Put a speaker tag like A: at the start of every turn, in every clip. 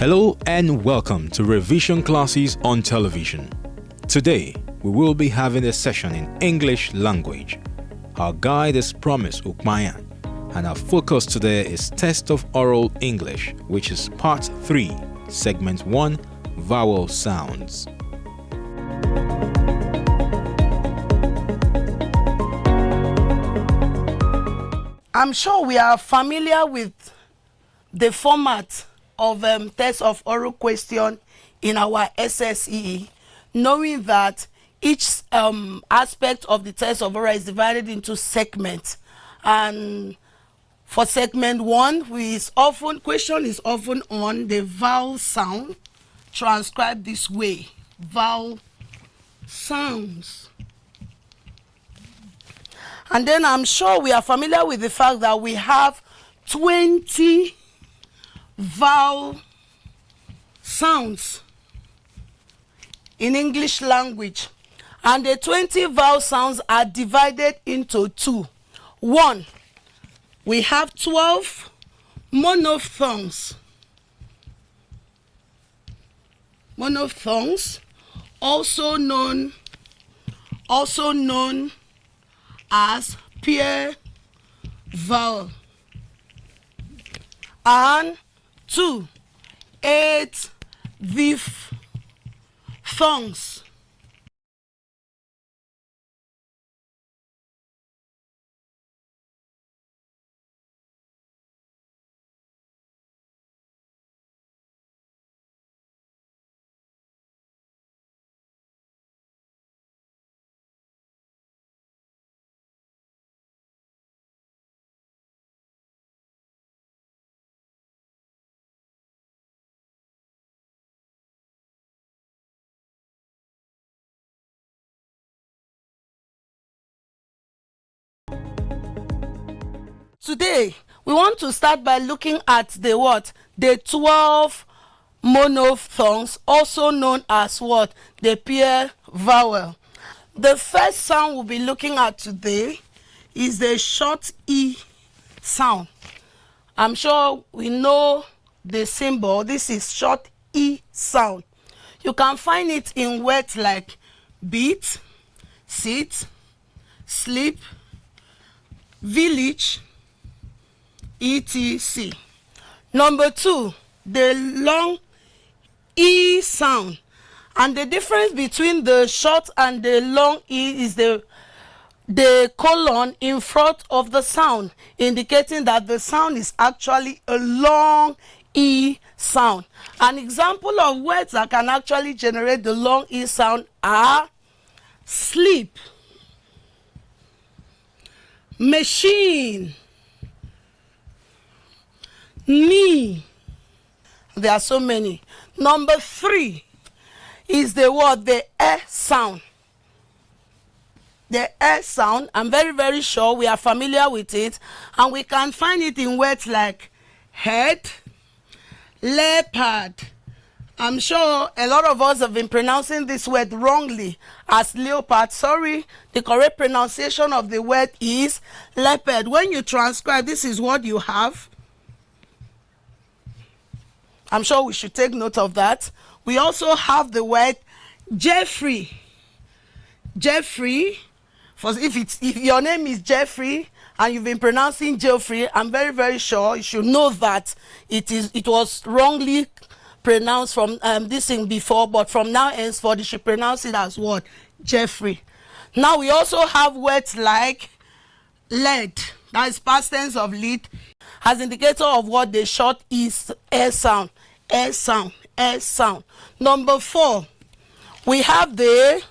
A: Hello and welcome to revision classes on television. Today, we will be having a session in English language. Our guide is Promise Ukmayan, and our focus today is Test of Oral English, which is Part 3, Segment 1, Vowel Sounds.
B: I'm sure we are familiar with the format of test of oral question in our SSE, knowing that each aspect of the test of oral is divided into segments. And for segment 1, question is often on the vowel sound, transcribed this way: vowel sounds. And then I'm sure we are familiar with the fact that we have 20 vowel sounds in English language. And the 20 vowel sounds are divided into two. One, we have 12 monophthongs. Monophthongs, also known as pair vowel. And 2, 8 diphthongs. Today, we want to start by looking at the 12 monophthongs, also known as the pair vowel. The first sound we'll be looking at today is the short E sound. I'm sure we know the symbol. This is short E sound. You can find it in words like beat, sit, sleep, village, etc. Number 2, the long E sound. And the difference between the short and the long E is the colon in front of the sound, indicating that the sound is actually a long E sound. An example of words that can actually generate the long E sound are sleep, machine, knee. There are so many. Number 3 is the sound. The sound, I'm very sure we are familiar with it, and we can find it in words like head, leopard. I'm sure a lot of us have been pronouncing this word wrongly as leopard. Sorry, the correct pronunciation of the word is leopard. When you transcribe, this is what you have. I'm sure we should take note of that. We also have the word Jeffrey. Jeffrey, if your name is Jeffrey and you've been pronouncing Jeffrey, I'm very sure you should know that it was wrongly pronounced from this thing before, but from now henceforth you should pronounce it as Jeffrey. Now we also have words like lead, that is past tense of lead, as indicator of the short is air sound. Number 4, we have the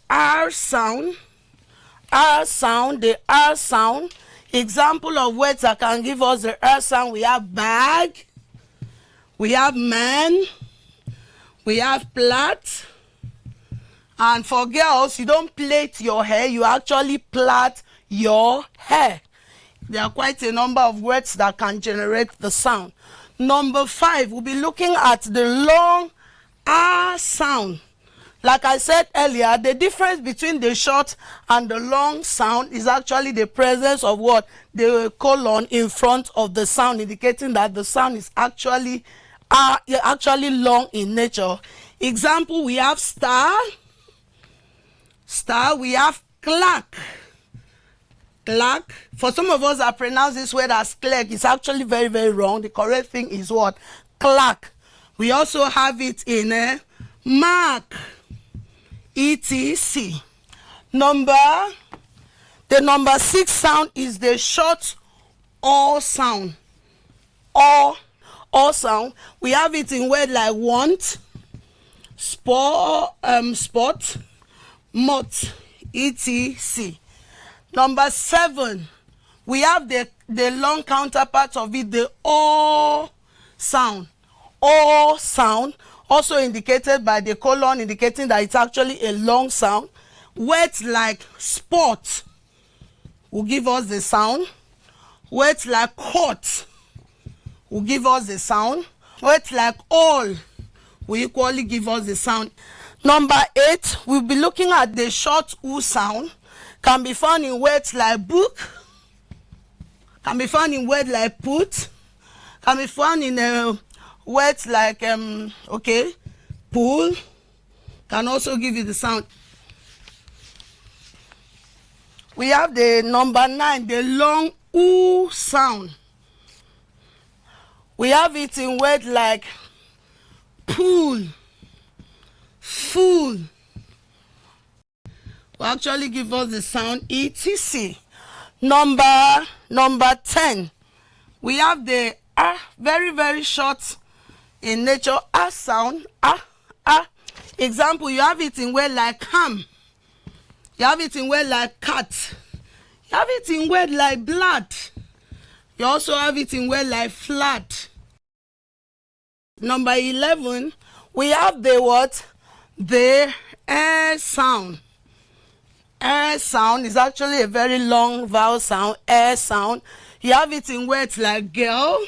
B: R sound. The R sound. Example of words that can give us the R sound: we have bag, we have man, we have plait. And for girls, you don't plait your hair, you actually plait your hair. There are quite a number of words that can generate the sound. Number 5, we'll be looking at the long R sound. Like I said earlier, the difference between the short and the long sound is actually the presence of the colon in front of the sound, indicating that the sound is actually are actually long in nature. Example, we have star, we have clerk. For some of us that pronounce this word as clerk, it's actually very, very wrong. The correct thing is what? Clerk. We also have it in mark, etc. The number 6 sound is the short O sound. O sound. We have it in words like want, sport, mot, etc. Number 7, we have the long counterpart of it, the O sound. O sound, also indicated by the colon, indicating that it's actually a long sound. Words like sport will give us the sound. Words like court will give us the sound. Words like all will equally give us the sound. Number 8, we'll be looking at the short U sound. Can be found in words like book, can be found in words like put, can be found in words like pull, can also give you the sound. We have the number 9, the long U sound. We have it in words like pool, fool, will actually give us the sound etc. Number 10, we have the very, very short in nature sound. Example, you have it in word like ham, you have it in word like cat, you have it in word like blood, you also have it in word like flat. Number 11, we have the what? The air sound. Air sound is actually a very long vowel sound, air sound. You have it in words like girl,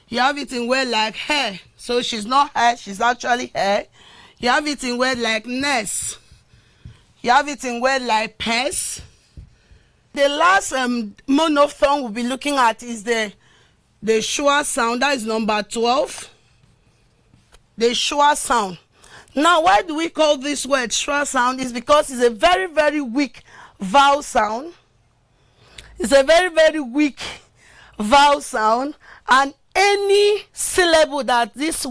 B: you have it in words like hair, so she's not hair, she's actually hair. You have it in words like nurse, you have it in words like pest. The last monophthong we'll be looking at is the schwa sound. That is number 12, the schwa sound. Now, why do we call this word schwa sound? Is because it's a very, very weak vowel sound. It's a very, very weak vowel sound, and any syllable that this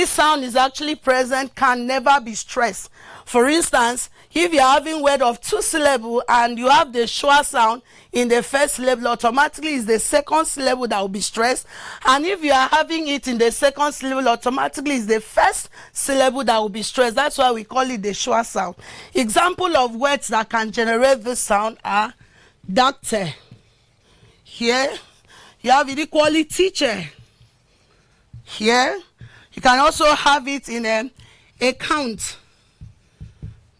B: sound is actually present can never be stressed. For instance, if you're having word of 2 syllables and you have the schwa sound in the first syllable, automatically it's the second syllable that will be stressed. And if you are having it in the second syllable, automatically it's the first syllable that will be stressed. That's why we call it the schwa sound. Example of words that can generate this sound are doctor. Here, you have it equally teacher. Here, you can also have it in account.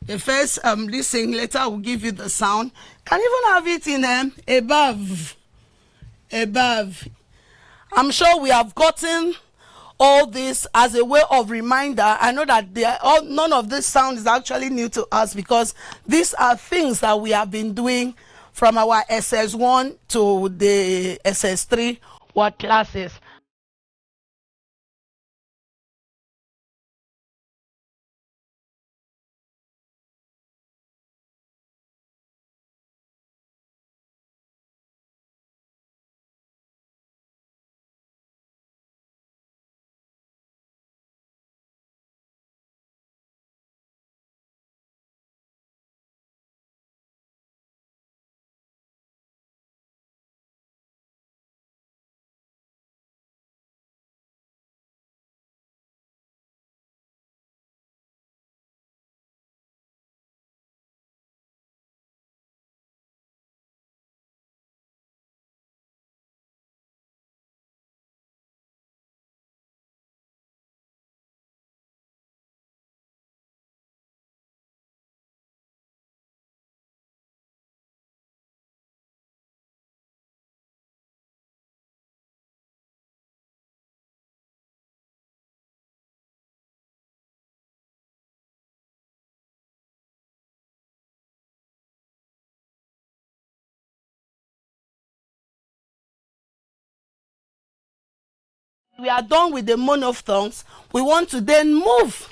B: The first listening letter will give you the sound. Can even have it in above. I'm sure we have gotten all this as a way of reminder. I know that none of this sound is actually new to us, because these are things that we have been doing from our SS1 to the SS3 word classes. we are done with the monophthongs, we want to then move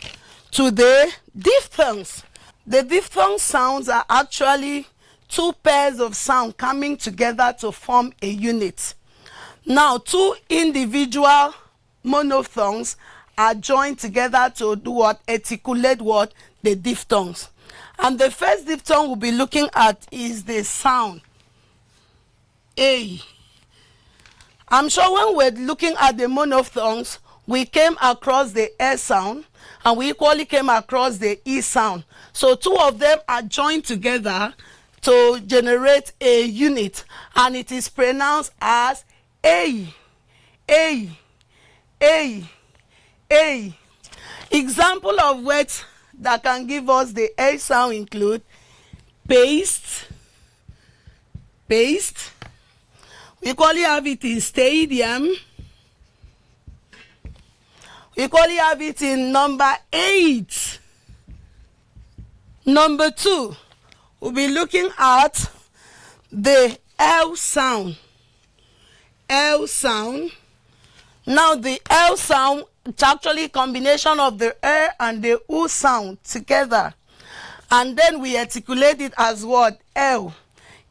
B: to the diphthongs. The diphthong sounds are actually two pairs of sound coming together to form a unit. Now, two individual monophthongs are joined together to do what? Articulate what? The diphthongs. And the first diphthong we'll be looking at is the sound A. I'm sure when we're looking at the monophthongs, we came across the S sound and we equally came across the E sound. So two of them are joined together to generate a unit, and it is pronounced as A. A. A. A. Example of words that can give us the A sound include paste, paste. We equally have it in stadium. We equally have it in number 8. Number 2, we'll be looking at the L sound. L sound. Now the L sound, it's actually a combination of the R and the U sound together. And then we articulate it as what? L.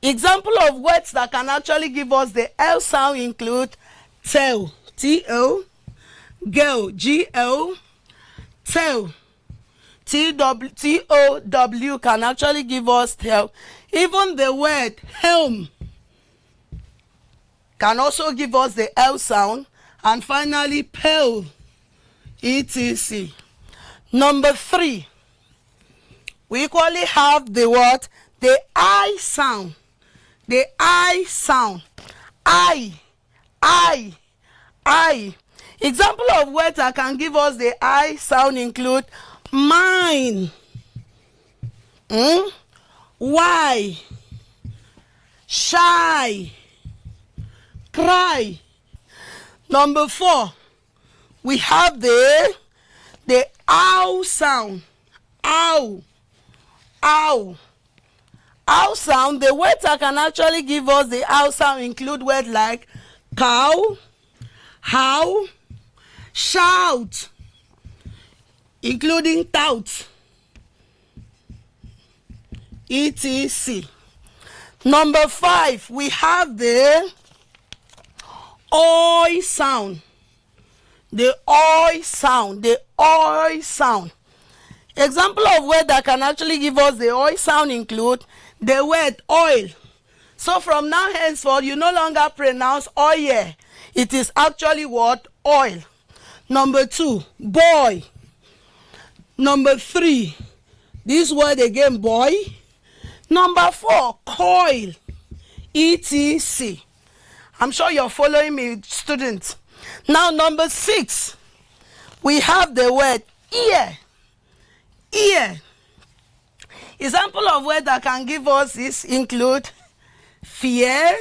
B: Example of words that can actually give us the L sound include tell, T-O, girl, G-L, tell, T-O-W can actually give us tell. Even the word helm can also give us the L sound. And finally, pale, etc. Number 3, we equally have the what? The I sound. The I sound. I. Example of words that can give us the I sound include mine, why, shy, cry. Number 4, we have the ow sound. Ow. Ow. Ow sound, the words that can actually give us the ow sound include words like cow, how, shout, including tout, etc. Number 5, we have the oi sound. The oi sound. The oi sound. Example of word that can actually give us the oi sound include the word oil. So from now henceforth, you no longer pronounce oil. It is actually what? Oil. Number 2, boy. Number 3, this word again, boy. Number 4, coil, etc. I'm sure you're following me, students. Now, number 6, we have the word ear. Ear. Example of word that can give us this include fear,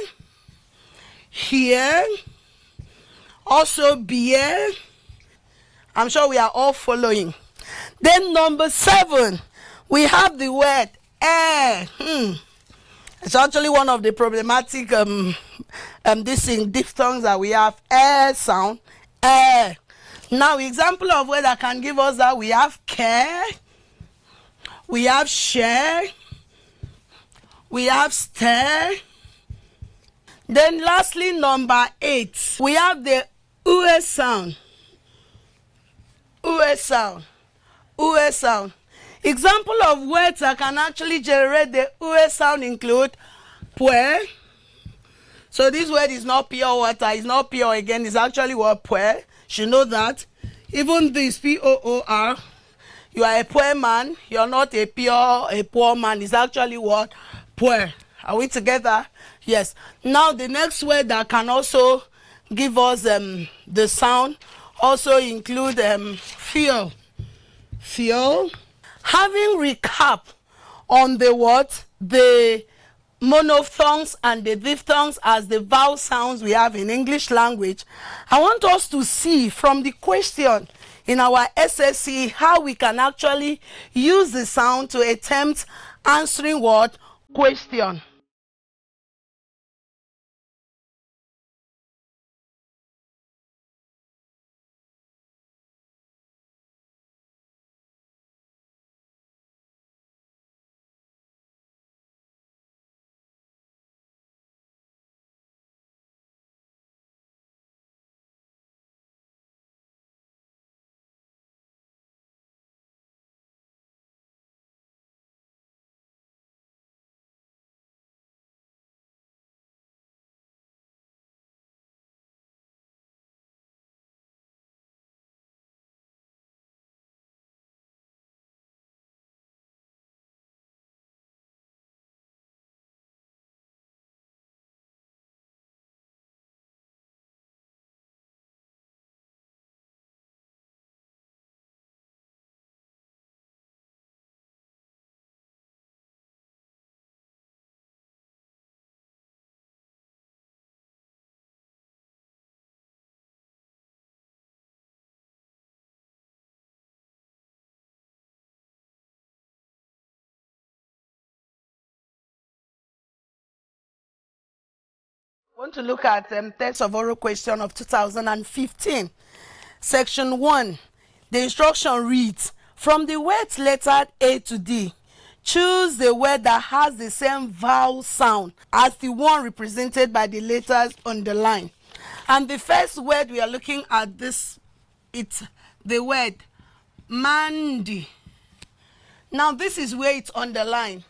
B: hear, also beer. I'm sure we are all following. Then number 7, we have the word air. It's actually one of the problematic diphthongs that we have. Air sound, air. Now, example of word that can give us that, we have care, we have share, we have stare. Then lastly, number 8, we have the ue sound. Ue sound. Ue sound. Example of words that can actually generate the ue sound include puer. So this word is not pure water, it's not pure again, it's actually what? Puer. You know that. Even this P-O-O-R, you are a poor man, you're not a poor man, it's actually what? Puer. Are we together? Yes. Now the next word that can also give us the sound also include feel. Feel. Having recap on the what? The monophthongs and the diphthongs as the vowel sounds we have in English language, I want us to see from the question in our SSC how we can actually use the sound to attempt answering what? Question. I want to look at test of oral question of 2015. Section 1. The instruction reads, from the words lettered A to D, choose the word that has the same vowel sound as the one represented by the letters on the line. And the first word we are looking at this, it's the word Mandy. Now this is where it's underlined.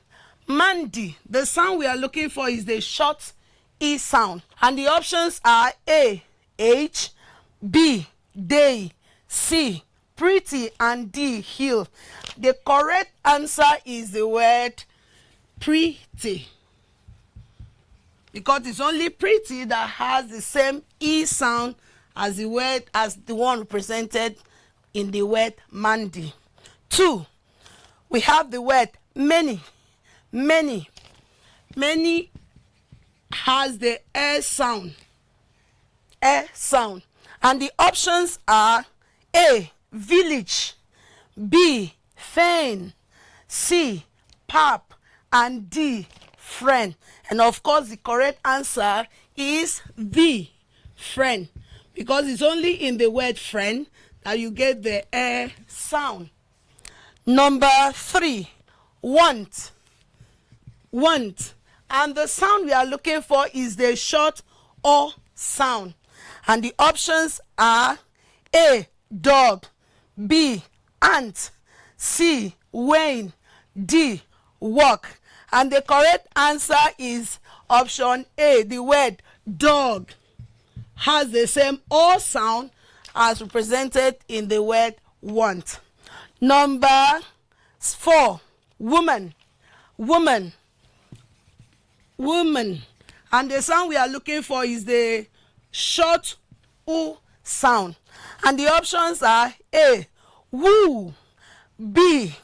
B: Mandy, the sound we are looking for is the short E sound. And the options are A, H, B, day, C, pretty, and D, heel. The correct answer is the word pretty, because it's only pretty that has the same E sound as the word, as the one represented in the word Mandy. 2, we have the word many. Many has the sound, sound, and the options are A, village, B, fan, C, pap, and D, friend. And of course the correct answer is the friend, because it's only in the word friend that you get the sound. Number 3, want. And the sound we are looking for is the short O sound. And the options are A, dog, B, ant, C, Wayne, D, walk. And the correct answer is option A. The word dog has the same O sound as represented in the word want. Number 4, woman. And the sound we are looking for is the short U sound. And the options are A, woo, B,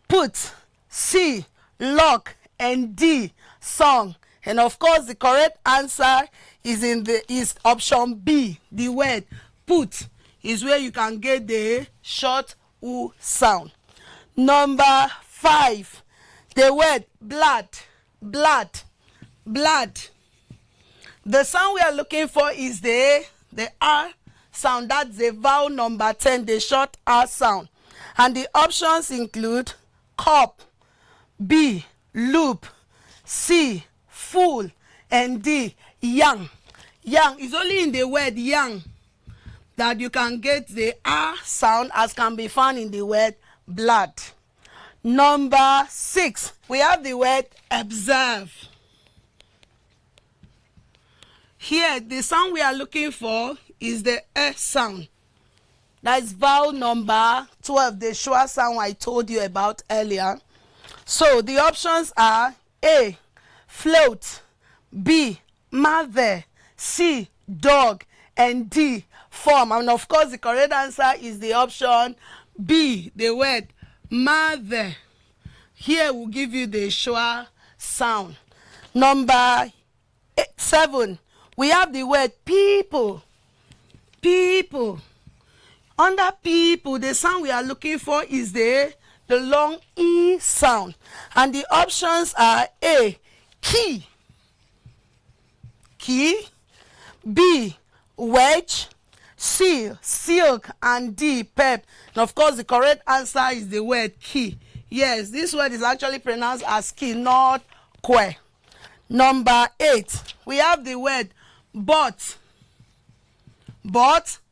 B: put, C, lock, and D, song. And of course the correct answer is option B. The word put is where you can get the short U sound. Number 5, the word blood. The sound we are looking for is the R sound. That's the vowel number 10, the short R sound. And the options include cup, B, loop, C, full, and D, young. Young is only in the word young that you can get the R sound, as can be found in the word blood. Number 6, we have the word observe. Here, the sound we are looking for is the sound. That's vowel number 12, the short sound I told you about earlier. So the options are A, float, B, mother, C, dog, and D, form. And of course the correct answer is the option B, the word mother. Here we'll give you the short sound. Number 7, we have the word people. Under people, the sound we are looking for is the long E sound. And the options are A, key, B, wedge, C, silk, and D, pep. And of course the correct answer is the word key. Yes, this word is actually pronounced as key, not que. Number 8, we have the word but.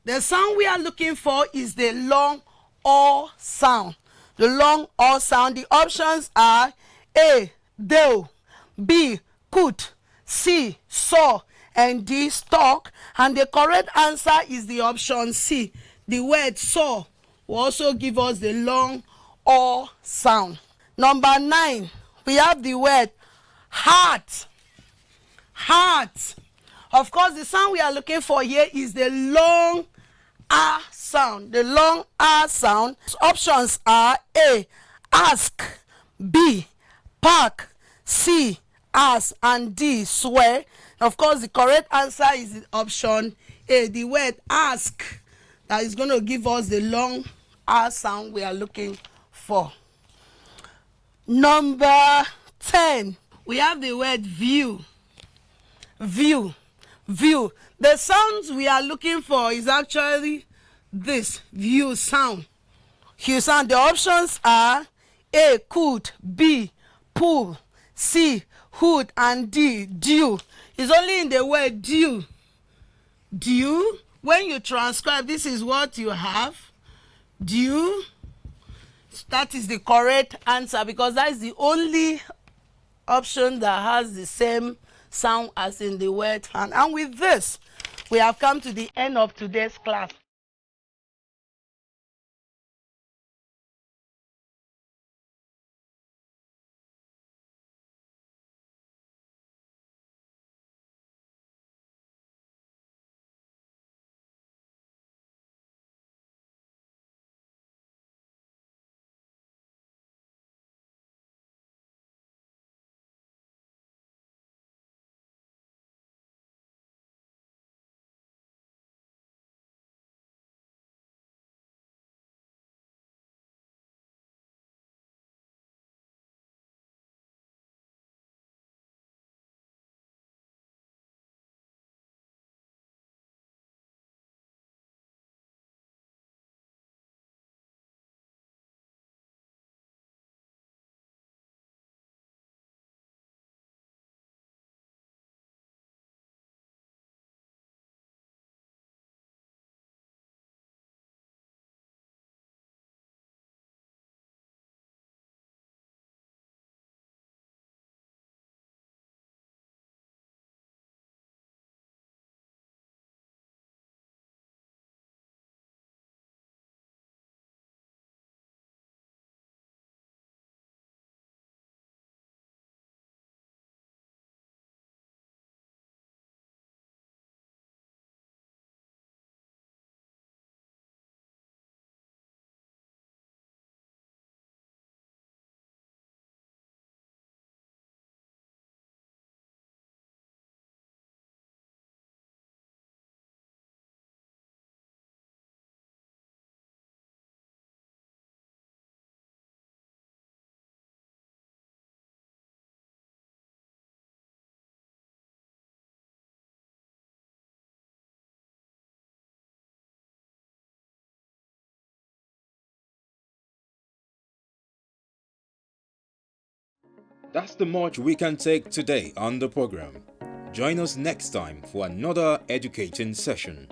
B: The sound we are looking for is the long O sound. The long O sound. The options are A, do, B, could, C, saw, and D, stalk. And the correct answer is the option C. The word saw will also give us the long O sound. Number 9, we have the word heart. Of course, the sound we are looking for here is the long R sound. The long R sound. Options are A, ask, B, park, C, ask, and D, swear. Of course, the correct answer is the option A, the word ask, that is going to give us the long R sound we are looking for. Number 10, we have the word view. view. The sounds we are looking for is actually this view sound. View sound. The options are A, could, B, pull, C, hood, and D, due. It's only in the word due. Due. When you transcribe, this is what you have. Due. That is the correct answer because that is the only option that has the same sound as in the word hand. And with this, we have come to the end of today's class.
A: That's the much we can take today on the program. Join us next time for another educating session.